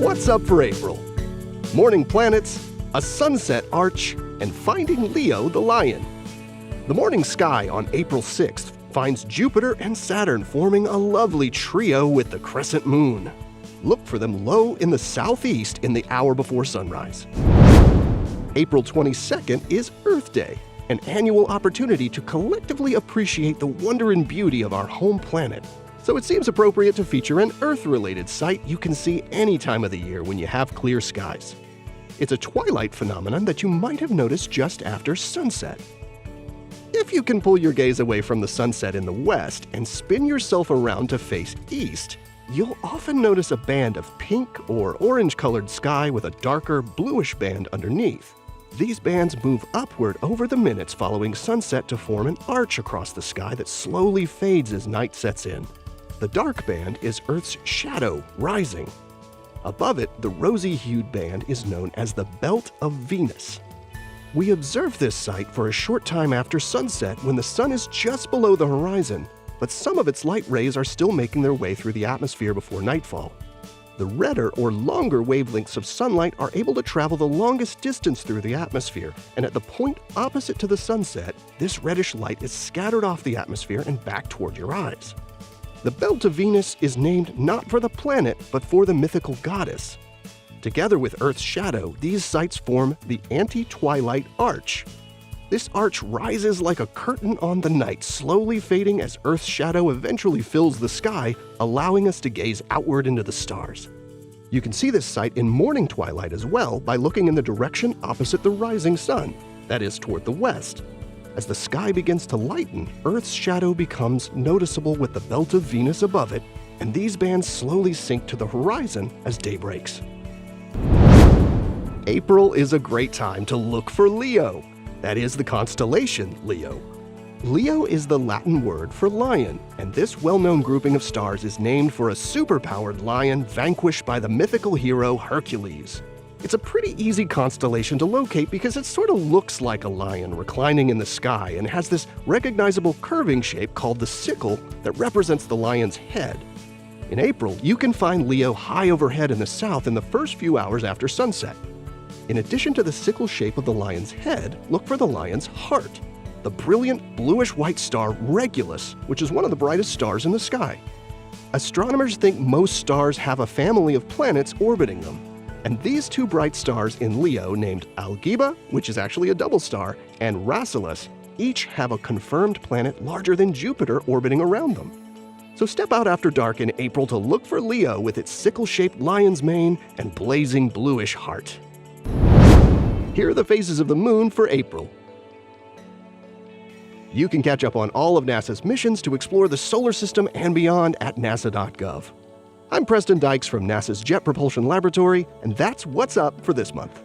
What's up for April? Morning planets, a sunset arch, and finding Leo the lion. The morning sky on April 6th finds Jupiter and Saturn forming a lovely trio with the crescent moon. Look for them low in the southeast in the hour before sunrise. April 22nd is Earth Day, an annual opportunity to collectively appreciate the wonder and beauty of our home planet. So it seems appropriate to feature an Earth-related sight you can see any time of the year when you have clear skies. It's a twilight phenomenon that you might have noticed just after sunset. If you can pull your gaze away from the sunset in the west and spin yourself around to face east, you'll often notice a band of pink or orange-colored sky with a darker bluish band underneath. These bands move upward over the minutes following sunset to form an arch across the sky that slowly fades as night sets in. The dark band is Earth's shadow rising. Above it, the rosy-hued band is known as the Belt of Venus. We observe this sight for a short time after sunset when the sun is just below the horizon, but some of its light rays are still making their way through the atmosphere before nightfall. The redder or longer wavelengths of sunlight are able to travel the longest distance through the atmosphere, and at the point opposite to the sunset, this reddish light is scattered off the atmosphere and back toward your eyes. The Belt of Venus is named not for the planet, but for the mythical goddess. Together with Earth's shadow, these sites form the anti-twilight arch. This arch rises like a curtain on the night, slowly fading as Earth's shadow eventually fills the sky, allowing us to gaze outward into the stars. You can see this sight in morning twilight as well by looking in the direction opposite the rising sun, that is, toward the west. As the sky begins to lighten, Earth's shadow becomes noticeable with the Belt of Venus above it, and these bands slowly sink to the horizon as day breaks. April is a great time to look for Leo. That is the constellation Leo. Leo is the Latin word for lion, and this well-known grouping of stars is named for a superpowered lion vanquished by the mythical hero Hercules. It's a pretty easy constellation to locate because it sort of looks like a lion reclining in the sky and has this recognizable curving shape called the sickle that represents the lion's head. In April, you can find Leo high overhead in the south in the first few hours after sunset. In addition to the sickle shape of the lion's head, look for the lion's heart, the brilliant bluish-white star Regulus, which is one of the brightest stars in the sky. Astronomers think most stars have a family of planets orbiting them. And these two bright stars in Leo named Algeba, which is actually a double star, and Rassilus each have a confirmed planet larger than Jupiter orbiting around them. So step out after dark in April to look for Leo with its sickle-shaped lion's mane and blazing bluish heart. Here are the phases of the moon for April. You can catch up on all of NASA's missions to explore the solar system and beyond at nasa.gov. I'm Preston Dykes from NASA's Jet Propulsion Laboratory, and that's what's up for this month.